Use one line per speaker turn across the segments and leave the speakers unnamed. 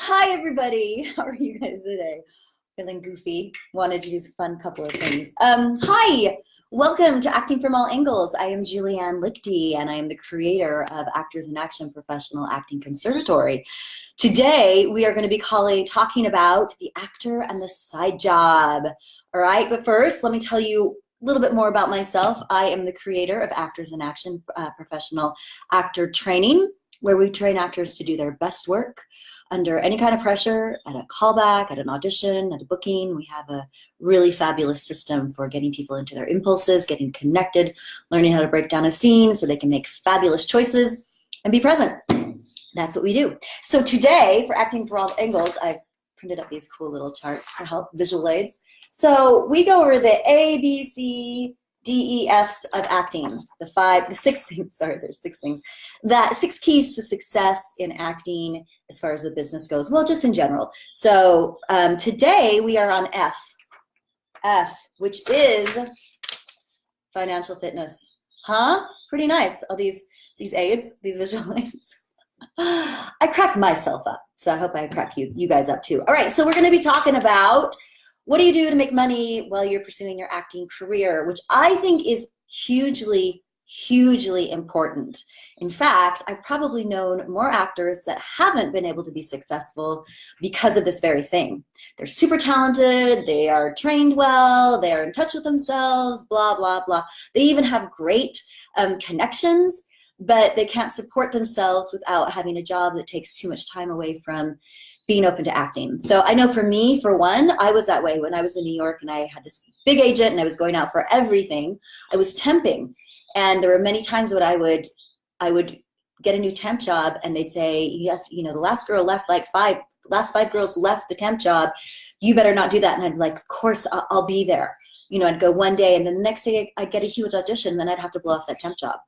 Hi, everybody. How are you guys today? Feeling goofy? Wanted to do a fun couple of things. Hi, welcome to Acting from All Angles. I am Julianne Lichty, and I am the creator of Actors in Action Professional Acting Conservatory. Today, we are going to be talking about the actor and the side job. All right, but first, let me tell you a little bit more about myself. I am the creator of Actors in Action Professional Actor Training, where we train actors to do their best work under any kind of pressure, at a callback, at an audition, at a booking. We have a really fabulous system for getting people into their impulses, getting connected, learning how to break down a scene so they can make fabulous choices and be present. That's what we do. So today, for Acting from All Angles, I've printed up these cool little charts to help visual aids. So we go over the A, B, C, D, E, F's of acting, there's six things, that 6 keys to success in acting as far as the business goes, well, just in general. So today we are on F, which is financial fitness. Huh? Pretty nice, all these aids, these visual aids. I cracked myself up, so I hope I crack you guys up too. All right, so we're gonna be talking about what do you do to make money while you're pursuing your acting career, which I think is hugely, hugely important. In fact, I've probably known more actors that haven't been able to be successful because of this very thing. They're super talented, they are trained well, they are in touch with themselves, blah, blah, blah. They even have great connections, but they can't support themselves without having a job that takes too much time away from being open to acting. So I know for me, for one, I was that way when I was in New York and I had this big agent and I was going out for everything. I was temping, and there were many times when I would get a new temp job and they'd say, the last girl left, last five girls left the temp job. You better not do that. And I'd be like, of course I'll be there. I'd go one day and then the next day I'd get a huge audition, then I'd have to blow off that temp job.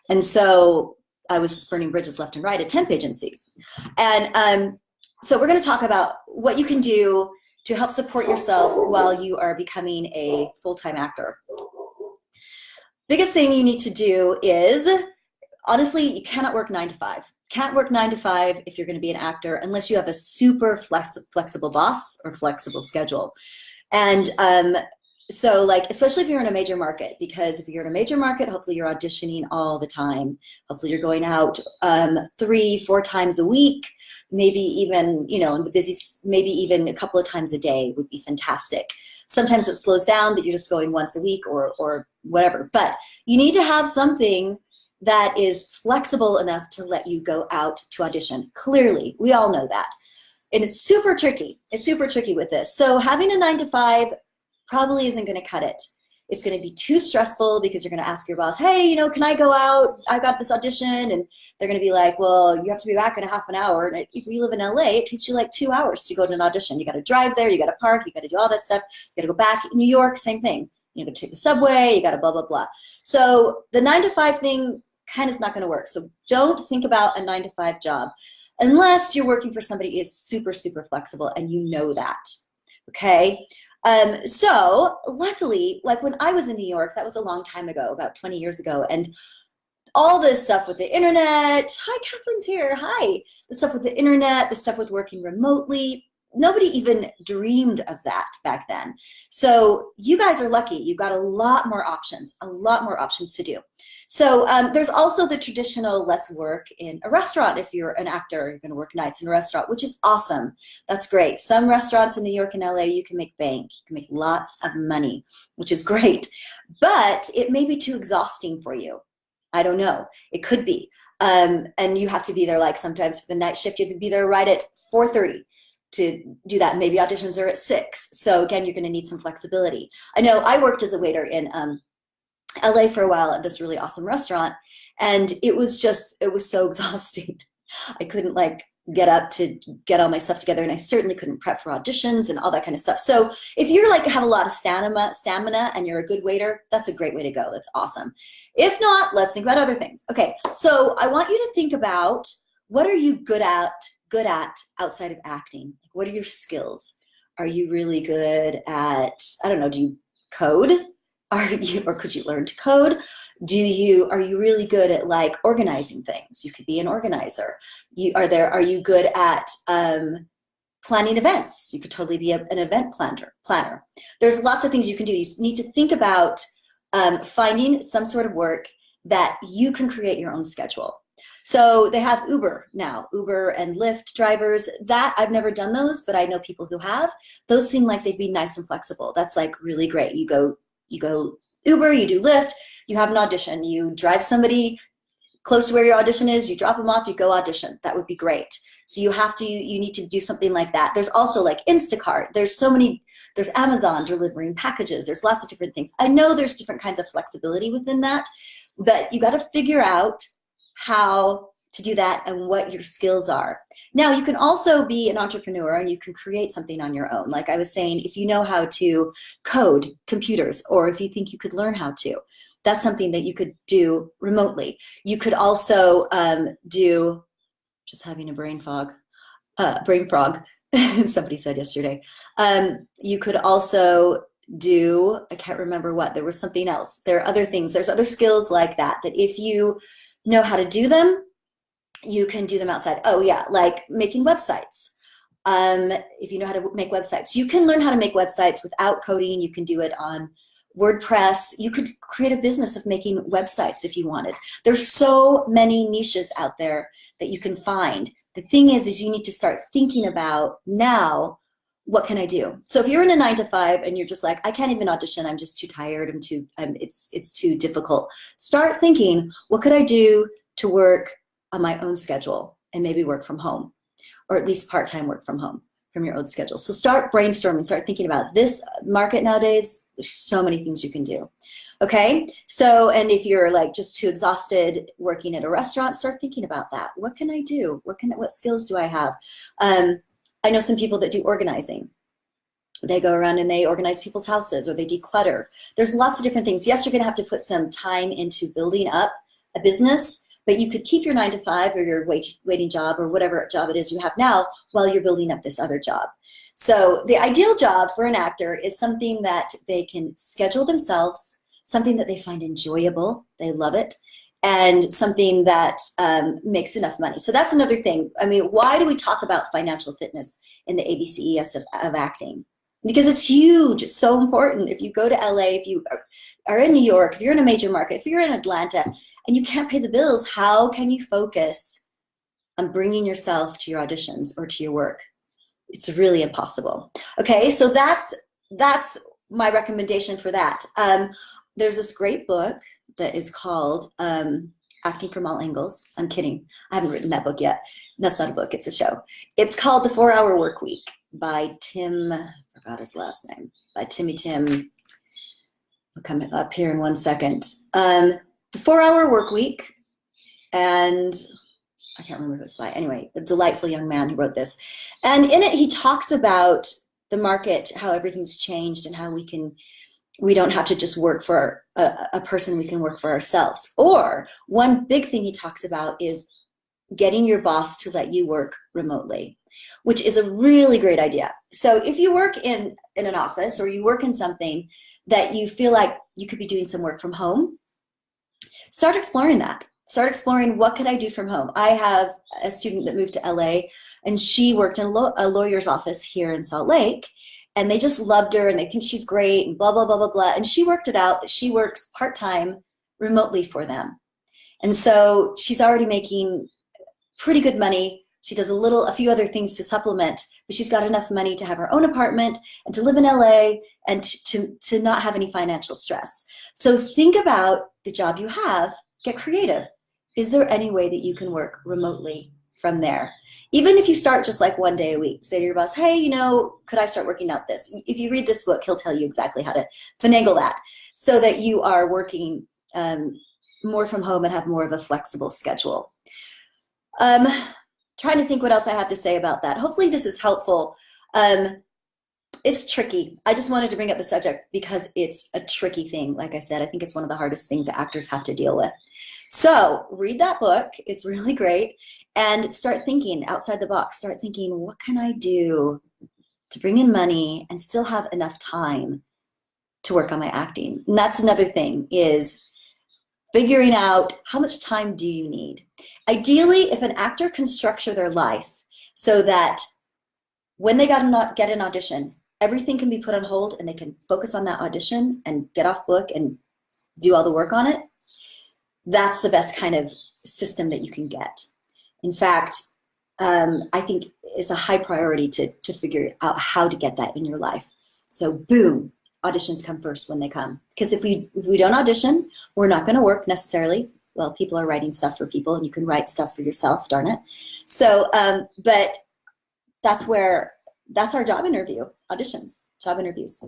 And so I was just burning bridges left and right at temp agencies. And so we're going to talk about what you can do to help support yourself while you are becoming a full-time actor. Biggest thing you need to do is, honestly, you cannot work 9 to 5. Can't work 9 to 5 if you're going to be an actor unless you have a super flexible boss or flexible schedule. And so especially if you're in a major market, because if you're in a major market, hopefully you're auditioning all the time. Hopefully you're going out 3-4 times a week, maybe even, in the busy, maybe even a couple of times a day would be fantastic. Sometimes it slows down that you're just going once a week or whatever, but you need to have something that is flexible enough to let you go out to audition. Clearly, we all know that. And it's super tricky. It's super tricky with this. So having a 9 to 5 probably isn't going to cut it. It's going to be too stressful because you're going to ask your boss, hey, can I go out? I got this audition. And they're going to be like, well, you have to be back in a half an hour. And if you live in LA, it takes you 2 hours to go to an audition. You got to drive there, you got to park, you got to do all that stuff. You got to go back. In New York, same thing. You got to take the subway, you got to blah, blah, blah. So the 9 to 5 thing kind of is not going to work. So don't think about a 9 to 5 job unless you're working for somebody who is super, super flexible and you know that, okay? So luckily, when I was in New York, that was a long time ago, about 20 years ago, and all this stuff with the internet, hi, Catherine's here, hi, the stuff with the internet, the stuff with working remotely, nobody even dreamed of that back then. So you guys are lucky. You've got a lot more options to do. So there's also the traditional let's work in a restaurant. If you're an actor, you're going to work nights in a restaurant, which is awesome. That's great. Some restaurants in New York and LA, you can make bank. You can make lots of money, which is great. But it may be too exhausting for you. I don't know. It could be. And you have to be there sometimes for the night shift. You have to be there right at 4:30. To do that. Maybe auditions are at 6. So again, you're going to need some flexibility. I know I worked as a waiter in LA for a while at this really awesome restaurant, and it was so exhausting. I couldn't get up to get all my stuff together, and I certainly couldn't prep for auditions and all that kind of stuff. So if you're have a lot of stamina and you're a good waiter, that's a great way to go. That's awesome. If not, let's think about other things. Okay, so I want you to think about, what are you good at outside of acting? What are your skills? Are you really good at, I don't know, do you code? Or could you learn to code? Are you really good at organizing things? You could be an organizer. Are you good at planning events. You could totally be an event planner. There's lots of things you can do. You need to think about finding some sort of work that you can create your own schedule. So they have Uber now, Uber and Lyft drivers. That I've never done those, but I know people who have. Those seem like they'd be nice and flexible. That's like really great. You go Uber, you do Lyft, you have an audition, you drive somebody close to where your audition is, you drop them off, you go audition. That would be great. So you need to do something like that. There's also like Instacart. There's Amazon delivering packages. There's lots of different things. I know there's different kinds of flexibility within that, but you got to figure out how to do that and what your skills are. Now, you can also be an entrepreneur and you can create something on your own. Like I was saying, if you know how to code computers, or if you think you could learn how to, that's something that you could do remotely. You could also do, just having a brain frog, somebody said yesterday. You could also do, I can't remember what, there was something else. There are other things, there's other skills like that if you know how to do them, you can do them outside. Oh yeah, like making websites. If you know how to make websites, you can learn how to make websites without coding. You can do it on WordPress. You could create a business of making websites if you wanted. There's so many niches out there that you can find. The thing is you need to start thinking about now, what can I do? So if you're in a 9-to-5 and you're just like, I can't even audition, I'm just too tired, it's too difficult. Start thinking, what could I do to work on my own schedule and maybe work from home, or at least part-time work from home from your own schedule. So start brainstorming, start thinking about this market nowadays. There's so many things you can do. Okay, so, and if you're like just too exhausted working at a restaurant, start thinking about that. What can I do? What skills do I have? I know some people that do organizing. They go around and they organize people's houses, or they declutter. There's lots of different things. Yes, you're gonna have to put some time into building up a business, but you could keep your 9-to-5 or your waiting job or whatever job it is you have now while you're building up this other job. So the ideal job for an actor is something that they can schedule themselves, something that they find enjoyable, they love it, and something that makes enough money. So that's another thing. I mean, why do we talk about financial fitness in the ABCES of acting? Because it's huge, it's so important. If you go to LA, if you are in New York, if you're in a major market, if you're in Atlanta, and you can't pay the bills, how can you focus on bringing yourself to your auditions or to your work? It's really impossible. Okay, so that's my recommendation for that. There's this great book that is called Acting from All Angles. I'm kidding, I haven't written that book yet. That's not a book, it's a show. It's called The 4-Hour Workweek by Tim, I forgot his last name, by Timmy Tim. I'll come up here in 1 second. The 4-Hour Workweek, and I can't remember who it's by. Anyway, a delightful young man who wrote this. And in it, he talks about the market, how everything's changed, and how we don't have to just work for a person, we can work for ourselves. Or one big thing he talks about is getting your boss to let you work remotely, which is a really great idea. So if you work in an office, or you work in something that you feel like you could be doing some work from home, start exploring that. Start exploring, what could I do from home? I have a student that moved to LA, and she worked in a lawyer's office here in Salt Lake, and they just loved her and they think she's great and blah, blah, blah, blah, blah. And she worked it out that she works part-time remotely for them. And so she's already making pretty good money. She does a few other things to supplement, but she's got enough money to have her own apartment and to live in LA and to not have any financial stress. So think about the job you have, get creative. Is there any way that you can work remotely from there? Even if you start just like 1 day a week, say to your boss, hey, could I start working out this? If you read this book, he'll tell you exactly how to finagle that so that you are working more from home and have more of a flexible schedule. Trying to think what else I have to say about that. Hopefully this is helpful. It's tricky. I just wanted to bring up the subject because it's a tricky thing. Like I said, I think it's one of the hardest things that actors have to deal with. So read that book, it's really great, and start thinking outside the box. Start thinking, what can I do to bring in money and still have enough time to work on my acting? And that's another thing, is figuring out how much time do you need. Ideally, if an actor can structure their life so that when they get an audition, everything can be put on hold and they can focus on that audition and get off book and do all the work on it. That's the best kind of system that you can get. In fact, I think it's a high priority to figure out how to get that in your life. So boom, auditions come first when they come. Because if we don't audition, we're not going to work necessarily. Well, people are writing stuff for people, and you can write stuff for yourself, darn it. So, but that's our job interview, auditions, job interviews.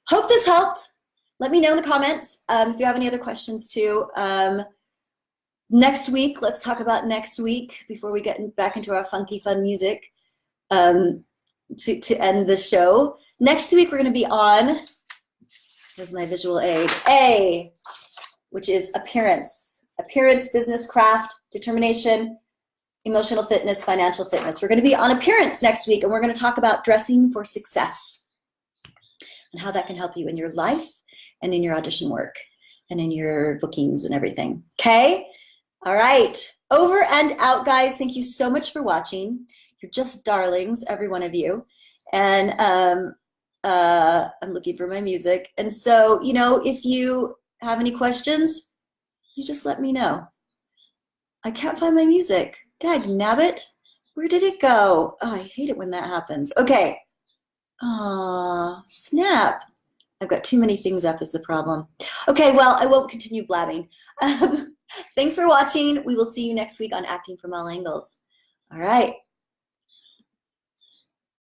Hope this helped. Let me know in the comments if you have any other questions too. Next week, let's talk about next week before we get back into our funky, fun music to end the show. Next week, we're going to be on, here's my visual aid, A, which is appearance. Appearance, business, craft, determination, emotional fitness, financial fitness. We're going to be on appearance next week, and we're going to talk about dressing for success and how that can help you in your life and in your audition work and in your bookings and everything. Okay? All right. Over and out, guys. Thank you so much for watching. You're just darlings, every one of you. And I'm looking for my music. And so, you know, if you have any questions, you just let me know. I can't find my music. Dag nabbit. Where did it go? Oh, I hate it when that happens. Okay. Aw, snap. I've got too many things up is the problem. Okay, well, I won't continue blabbing. Thanks for watching. We will see you next week on Acting from All Angles. All right.